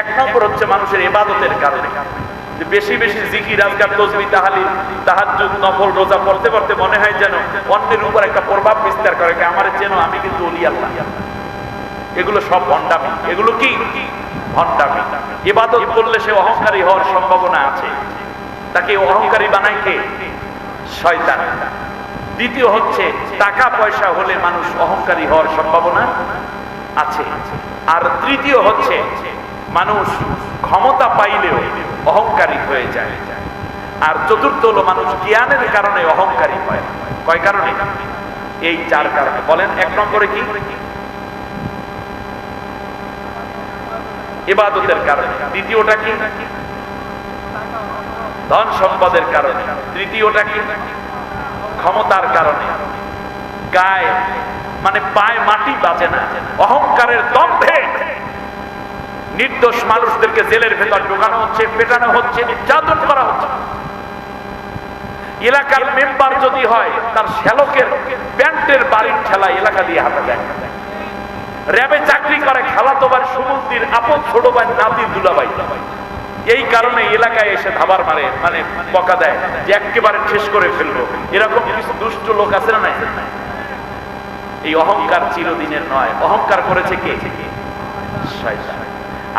এক নম্বর হচ্ছে মানুষের ইবাদতের কারণে, যে বেশি বেশি জিকির আজকার তসবিহ তাহলিল তাহাজ্জুদ নফল রোজা পড়তে পড়তে মনে হয় যেন অন্যের উপর একটা প্রভাব বিস্তার করে, আমারে চেন আমি কিন্তু ওলি আল্লাহ। এগুলো সব ভণ্ডামি। এগুলো কি ভণ্ডামি। ইবাদত করলে সে অহংকারী হওয়ার সম্ভাবনা আছে। তাকে অহংকারী বানায় কে? শয়তান। দ্বিতীয় হচ্ছে টাকা পয়সা হলে মানুষ অহংকারী হওয়ার সম্ভাবনা আছে। আর তৃতীয় হচ্ছে মানুষ ক্ষমতা পাইলেও অহংকারী হয়ে যায়। আর চতুর্থ হলো মানুষ জ্ঞানের কারণে অহংকারী হয়। কয় কারণে? এই চার কারণে। বলেন, এক নম্বরে কি? ইবাদতের কারণে। দ্বিতীয়টা কি? ধন সম্পদের কারণে। তৃতীয়টা কি? ক্ষমতার কারণে। গায়ে মানে পায়ে মাটি বাজে না, অহংকারের দম্ভে নির্দোষ মানুষদেরকে জেলের ভেতর ঢোকানো হচ্ছে, পেটানো হচ্ছে, নির্যাতন করা হচ্ছে। এলাকার মেম্বার যদি হয় তার শ্যালকের প্যান্টের বাড়ির ঠেলা এলাকা দিয়ে হাঁটা যায়। র্যাবে চাকরি করে খালাতো ভাই সুমন্দির আপন ছোট ভাই নাতির দুলাভাই, এই কারণে এলাকায় এসে ধাবার মারে, মানে বকা দেয় যে একেবারে শেষ করে ফেলবো। এরকম কিছু দুষ্ট লোক আছে না নাই? এই অহংকার চিরদিনের নয়। অহংকার করেছে কে? শয়তান।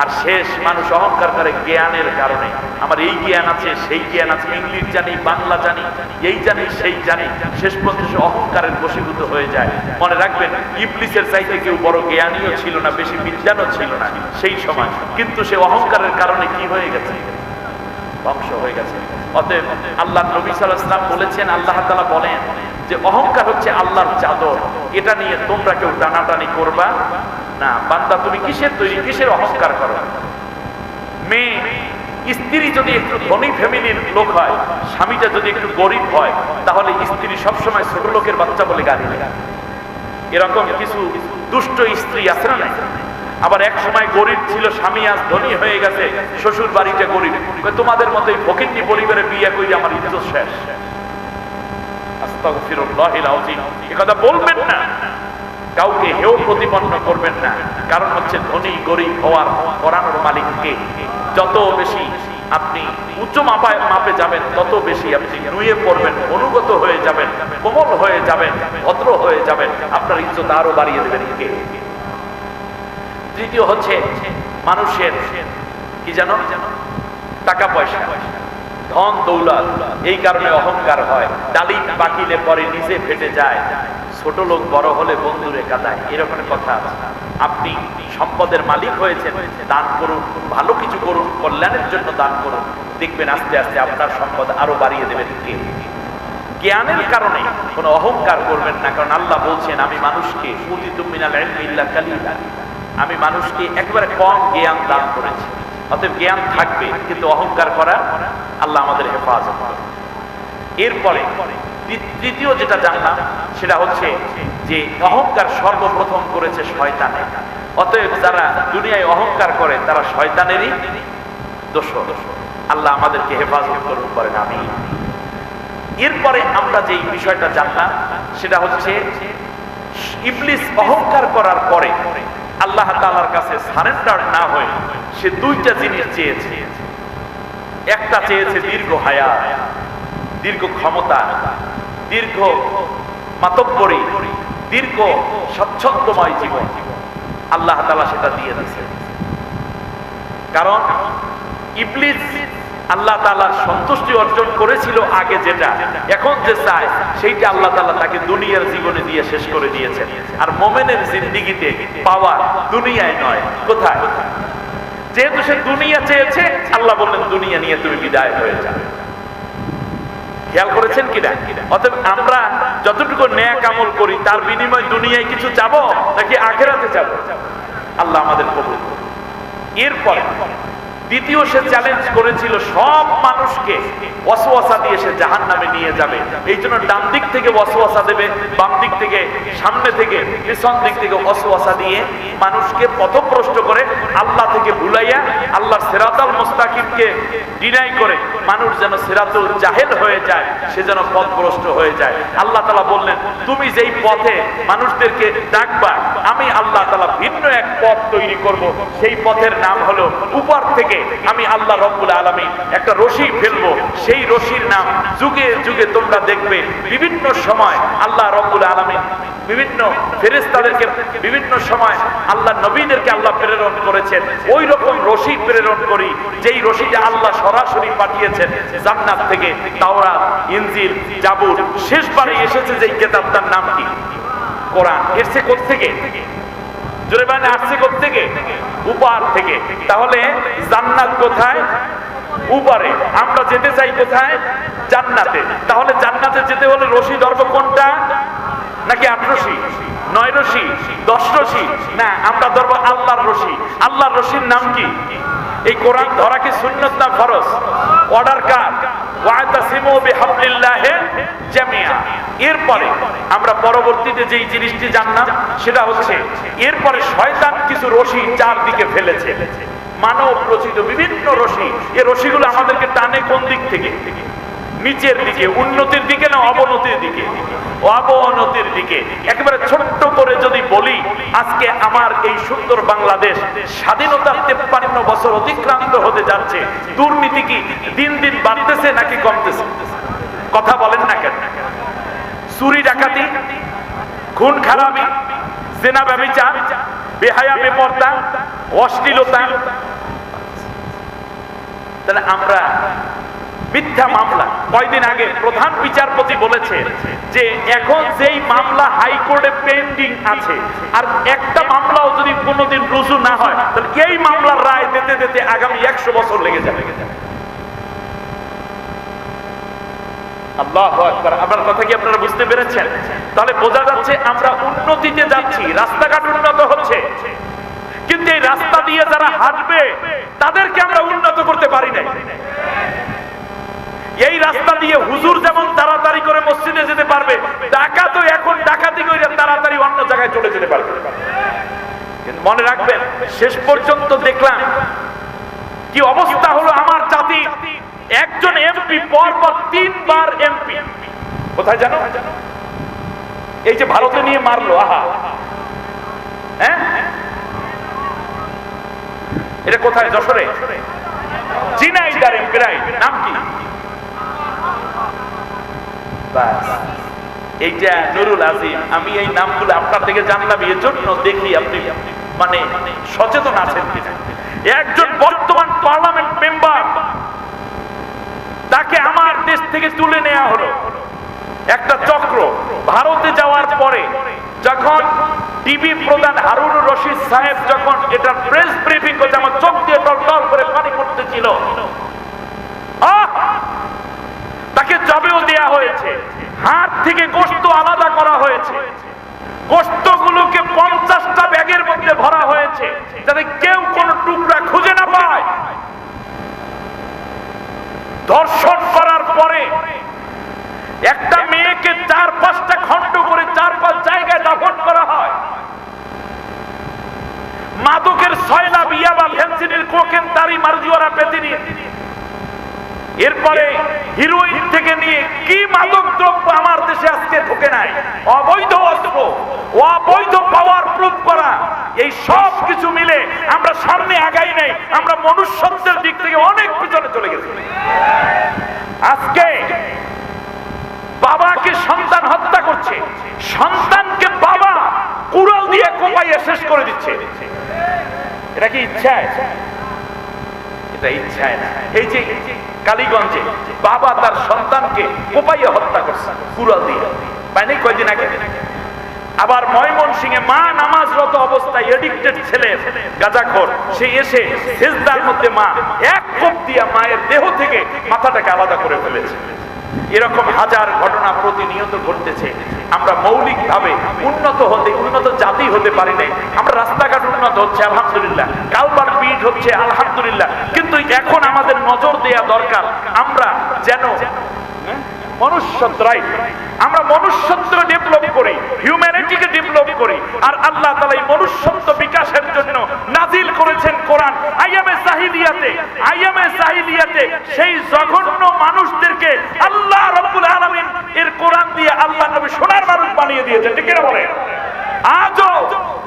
আর শেষ মানুষ অহংকার করে জ্ঞানের কারণে। আমার এই জ্ঞান আছে, সেই জ্ঞান আছে, ইংলিশ জানি, বাংলা জানি, এই জানি, সেই জানি। শেষ পর্যন্ত অহংকারের বশীভূত হয়ে যায়। মনে রাখবেন, ইবলিসের চাইতে কেউ বড় জ্ঞানীও ছিল না, বেশি বিদ্যানও ছিল না সেই সময়, কিন্তু সে অহংকারের কারণে কি হয়ে গেছে? ধ্বংস হয়ে গেছে। অতএব আল্লাহ নবী সাল্লাল্লাহু আলাইহি ওয়াসাল্লাম বলেছেন, আল্লাহ তাআলা বলেন যে অহংকার হচ্ছে আল্লাহর চাদর, এটা নিয়ে তোমরা কেউ টানাটানি করবা না। বান্দা তুমি কিসের তৈরি, কিসের অহংকার করো? মেয়ে স্ত্রী যদি একটু ধনী ফ্যামিলির লোক হয়, স্বামীটা যদি একটু গরিব হয়, তাহলে স্ত্রী সবসময় ছোট লোকের বাচ্চা বলে গালি দেয়। এরকম কিছু দুষ্ট স্ত্রী আছে না? আবার এক সময় গরিব ছিল, স্বামী আজ ধনী হয়ে গেছে, শ্বশুর বাড়িতে গরিব, তোমাদের মতোই ফকিন্নি পরিবারে বিয়ে করে আমার ইজ্জত শেষ। আস্তাগফিরুল্লাহিল আযীম। এই কথা বলবেন না, কাউকে হেয় প্রতিপন্ন করবেন না। কারণ হচ্ছে ধনী গরিব হওয়ার করানোর মালিককে। যত বেশি আপনি উচ্চ মাপে যাবেন, তত বেশি আপনি নুয়ে পড়বেন, অনুগত হয়ে যাবেন, কোমল হয়ে যাবেন, ভদ্র হয়ে যাবেন। আপনার ইজ্জত আরো বাড়িয়ে দেবেন কে? তৃতীয় হচ্ছে মানুষের কি জানো? টাকা পয়সা, ধন দৌলত, এই কারণে অহংকার হয়। ডালিম বাকিলে পরে নিজে ফেটে যায়, ছোট লোক বড় হলে বন্ধুরে কাঁদায়, এরকম কথা আছে। আপনি সম্পদের মালিক হয়েছেন, দান করুন, ভালো কিছু করুন, কল্যাণের জন্য দান করুন, দেখবেন আস্তে আস্তে আপনার সম্পদ আরো বাড়িয়ে দেবেন কে? জ্ঞানের কারণে কোনো অহংকার করবেন না। কারণ আল্লাহ বলছেন, আমি মানুষকে উতিতু মিনাল ইলমি ইল্লা কালিলা, আমি মানুষকে একেবারে কম জ্ঞান দান করেছি। অতএব জ্ঞান থাকবে, কিন্তু অহংকার করা আল্লাহ আমাদের হেফাজত করে। এরপরে তৃতীয় যেটা জানলাম সেটা হচ্ছে যে অহংকার সর্বপ্রথম করেছে শয়তানে। অতএব যারা দুনিয়ায় অহংকার করে তারা শয়তানেরই দোসর। আল্লাহ আমাদেরকে হেফাজত করুন, বলেন আমিন। এরপরে আমরা যেই বিষয়টা জানলাম সেটা হচ্ছে ইবলিস অহংকার করার পরে আল্লাহ তাআলার কাছে সারেন্ডার না হয়ে সে দুইটা জিনিস চেয়েছে। একটা চেয়েছে দীর্ঘ হায়াত, দীর্ঘ ক্ষমতা, দীর্ঘ মাতব্বরি, দীর্ঘ স্বচ্ছন্দময় জীবন। আল্লাহ তাআলা সেটা দিয়ে দিয়েছে। কারণ ইবলিস আল্লাহ তাআলার সন্তুষ্টি অর্জন করেছিল আগে, যেটা এখন যে চায় সেইটা আল্লাহ তাআলা তাকে দুনিয়ার জীবনে দিয়ে শেষ করে দিয়েছেন। আর মুমিনের জিন্দেগিতে পাওয়া দুনিয়ায় নয়, কোথায়? যেহেতু সে দুনিয়া চেয়েছে, আল্লাহ বললেন দুনিয়া নিয়ে তুমি বিদায় হয়ে যাও। খেয়াল করেছেন কিনা? অতএব আমরা যতটুকু নেক আমল করি তার বিনিময়ে দুনিয়ায় কিছু যাব নাকি আখিরাতে যাব? আল্লাহ আমাদের কবুল করুন। এরপর দ্বিতীয় সে চ্যালেঞ্জ করেছিল সব মানুষকে ওয়াসওয়াসা দিয়ে সে জাহান্নামে নিয়ে যাবে। এই জন্য ডান দিক থেকে ওয়াসওয়াসা দেবে, বাম দিক থেকে, সামনে থেকে, পিছন দিক থেকে ওয়াসওয়াসা দিয়ে মানুষকে পথভ্রষ্ট করে আল্লাহ থেকে ভুলাইয়া আল্লাহর সিরাতাল মুস্তাকিমকে ডিনাই করে মানুষ যেন সিরাতুল জাহেল হয়ে যায়, সে যেন পথভ্রষ্ট হয়ে যায়। আল্লাহ তাআলা বললেন, তুমি যেই পথে মানুষদেরকে ডাকবা, আমি আল্লাহ তাআলা ভিন্ন এক পথ তৈরি করব। সেই পথের নাম হলো উপর থেকে আমি আল্লাহ রব্বুল আলামিন একটা রশি ফেলবো। সেই রশির নাম যুগে যুগে তোমরা দেখবে বিভিন্ন সময় আল্লাহ রব্বুল আলামিন বিভিন্ন ফেরেশতাদেরকে বিভিন্ন সময় আল্লাহ নবীদেরকে আল্লাহ প্রেরণ করেছেন। ওই রকম রশি প্রেরণ করি, যেই রশিটা আল্লাহ সরাসরি পাঠিয়েছেন জান্নাত থেকে। তাওরাত, ইনজিল, জাবুর, শেষবারে এসেছে যেই কিতাবটার নাম কি? কোরআন। এসছে কোত্থেকে? জোরে বলেন, আসছে কোত্থেকে? উপর থেকে। তাহলে জান্নাত কোথায়? উপরে। আমরা যেতে চাই কোথায়? জান্নাতে। তাহলে জান্নাতে যেতে হলে রশি ধরবো কোনটা? নাকি 8 রশি, 9 রশি, 10 রশি? না, আমরা ধরবো আল্লাহর রশি। আল্লাহর রশির নাম কি? এই কোরআন ধরা কি সুন্নাত না ফরজ? অর্ডার কার? ওয়াতাসিমু বিহাবলিল্লাহি জামিআ। এরপরে আমরা পরবর্তীতে যেই জিনিসটি জানলাম সেটা হচ্ছে, এরপরে শয়তান কিছু রশি চারদিকে ফেলেছে, মানব রচিত বিভিন্ন রশি। এই রশিগুলো আমাদেরকে টানে কোন দিক থেকে? নিচের দিকে। উন্নতির দিকে না অবনতির দিকে? অবনতির দিকে। একেবারে ছোট্ট করে যদি বলি, আজকে আমার এই সুন্দর বাংলাদেশ স্বাধীনতার 53 বছর অতিক্রান্ত হতে যাচ্ছে। দুর্নীতি কি দিন দিন বাড়তেছে নাকি কমতেছে? কথা বলেন না কেন? চুরি ডাকাতি, খুন খারাপি, জেনা ব্যভিচার, বেহায়া বেপরদা, অশ্লীলতা। তাহলে আমরা মিথ্যা মামলা, কয়দিন আগে প্রধান বিচারপতি বলেছে যে এখন যেই মামলা হাইকোর্টে পেন্ডিং আছে, আর একটা মামলাও যদি কোনোদিন রুজু না হয়, তাহলে এই মামলার রায় দিতে দিতে আগামী 100 বছর লেগে যাবে। আল্লাহু আকবার। আপনার কথা কি আপনারা বুঝতে পেরেছেন? তাহলে বোঝা যাচ্ছে আমরা উন্নতিতে যাচ্ছি, রাস্তাঘাট উন্নত হচ্ছে, কিন্তু এই রাস্তা দিয়ে যারা হাঁটবে তাদেরকে আমরা উন্নত করতে পারি নাই। এই রাস্তা দিয়ে হুজুর যেমন তাড়াতাড়ি করে মসজিদে যেতে পারবে, ডাকাতও এখন ডাকাতি করে তাড়াতাড়ি অন্য জায়গায় চলে যেতে পারবে। কিন্তু মনে রাখবেন, শেষ পর্যন্ত দেখলাম কি অবস্থা হলো আমার জাতি। একজন এমপি পরপর 3 বার এমপি। কোথায় জানো? এই যে ভারতে নিয়ে মারলো, আহা, হ্যাঁ, এটা কোথায়? যশোরে। ঝিনাইদহ এমপি নাম কি? এইটা নুরুল আজিম। আমি এই নামগুলো আপনার থেকে জানলাম এজন্য, দেখি আপনি মানে সচেতন আছেন কিনা। একজন বর্তমান পার্লামেন্ট মেম্বার, তাকে আমার দেশ থেকে তুলে নেওয়া হলো। একটা চক্র ভারতে যাওয়ার পরে যখন টিভি প্রধান হারুনুর রশিদ সাহেব যখন এটা প্রেস ব্রিফিং করছে, আমার চোখ দিয়ে টলটল করে পানি পড়তেছিল। তাকে জবেও দেয়া হয়েছে, হাত থেকে গোশত আলাদা করা হয়েছে, গোশতগুলোকে 50টা ব্যাগের মধ্যে ভরা হয়েছে যাতে কেউ কোনো টুকরা খুঁজে না পায়। ধর্ষণ করার পরে একটা মেয়েকে 4-5টা খণ্ড করে 4-5 জায়গায় দাফন করা হয়। মাদকের সয়লা, ইয়াবা, ফেন্সিডিল, কোকেন, তারি, মারজুয়ারা, পেতিনি, এরপরে হিরোইন থেকে নিয়ে কি মাদক দ্রব্য আমার দেশে আজকে ঢোকে নাই। অবৈধ অস্ত্র, অবৈধ পাওয়ার প্রুফ করা, এই সব কিছু মিলে আমরা সামনে আগাই নাই। আমরা মনুষ্যত্বের দিক থেকে অনেক পিছনে চলে গেছি। আজকে বাবাকে সন্তান হত্যা করছে, সন্তানকে বাবা কুড়াল দিয়ে কোপাইয়ে শেষ করে দিচ্ছে। এটা কি ইচ্ছায়? এটা ইচ্ছায় না। এই যে কালীগঞ্জে বাবা তার সন্তানকে কোপাইয়ে হত্যা করছে কুড়াল দিয়ে, মানে কয়দিন আগে। আবার ময়মনসিংহে মা নামাজরত অবস্থায় এডিক্টেড ছেলে গাঁজাখোর, সে এসে সেজদার মধ্যে মা এক কোপ দিয়া মায়ের দেহ থেকে মাথাটাকে আলাদা করে ফেলেছে। এরকম হাজার ঘটনা প্রতিনিয়ত ঘটতেছে। আমরা মৌলিকভাবে উন্নত জাতি হতে পারি নাই। আমরা রাস্তাঘাট উন্নত হচ্ছে আলহামদুলিল্লাহ, কালবার পিঠ হচ্ছে আলহামদুলিল্লাহ, কিন্তু এখন আমাদের নজর দেয়া দরকার আমরা যেন আমরা মনুষ্যত্ব ডেভেলপ করি, হিউম্যানিটিকে ডেভেলপ করি। আর আল্লাহ তাআলা এই মনুষ্যত্ব বিকাশের জন্য নাজিল করেছেন কোরআন। আইয়ামে জাহিলিয়াত জাহিলিয়াতে, আইয়ামে জাহিলিয়াতে সেই জঘন্য মানুষদেরকে আল্লাহ রাব্বুল আলামিন এর কোরআন দিয়ে আল্লাহ নবী সোনার মানুষ বানিয়ে দিয়েছেন। ঠিক কিনা বলেন? আজও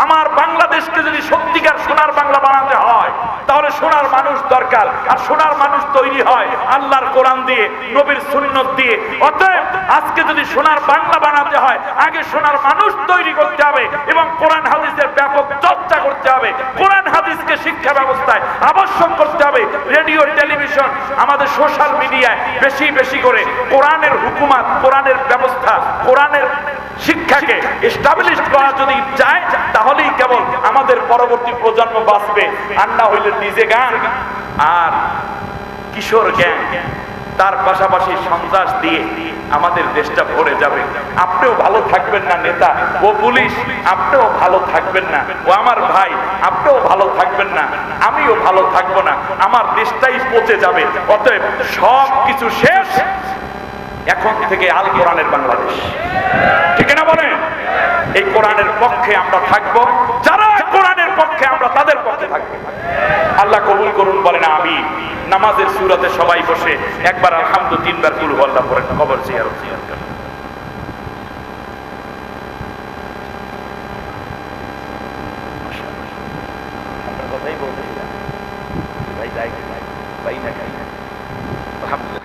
আমার বাংলাদেশকে যদি সত্যিকার সোনার বাংলা বানাতে হয় তাহলে সোনার মানুষ দরকার। আর সোনার মানুষ তৈরি হয় আল্লাহর কোরআন দিয়ে, নবীর সুন্নাত দিয়ে। অতএব আজকে যদি সোনার বাংলা বানাতে হয় আগে সোনার মানুষ তৈরি করতে হবে এবং কোরআন হাদিসের ব্যাপক চর্চা করতে হবে। কোরআন হাদিসকে শিক্ষা ব্যবস্থায় আবশ্যক করতে হবে। রেডিও, টেলিভিশন, আমাদের সোশ্যাল মিডিয়ায় বেশি বেশি করে কোরআনের হুকুমাত, কোরআনের ব্যবস্থা, কোরআনের শিক্ষাকে এস্টাবলিশ করা যদি যায় তাহলেই কেবল আমাদের পরবর্তী প্রজন্ম বাঁচবে। আর না হইলে নিজে গান আর কিশোর জ্ঞান, তার পাশাপাশি সন্ত্রাস দিয়ে আমাদের দেশটা ভরে যাবে। আপনিও ভালো থাকবেন না নেতা, ও পুলিশ আপনিও ভালো থাকবেন না, ও আমার ভাই আপনিও ভালো থাকবেন না, আমিও ভালো থাকবো না, আমার দেশটাই পচে যাবে। অতএব সব কিছু শেষ, এখন থেকে আল কোরআনের বাংলাদেশ। ঠিক না বলেন? এই কোরআনের পক্ষে আমরা থাকবো, যারা কোরআনের পক্ষে আমরা তাদের পক্ষে থাকবো। আল্লাহ কবুল করুন, বলেন আমিন। নামাজের সূরাতে সবাই বসে একবার আলহামদু, তিনবার কুল হুয়াল্লাহ পড়েন, কবর জিয়ারত করেন। কথাই বলতে ভাই যাই ভাই না খাই আলহামদুলিল্লাহ।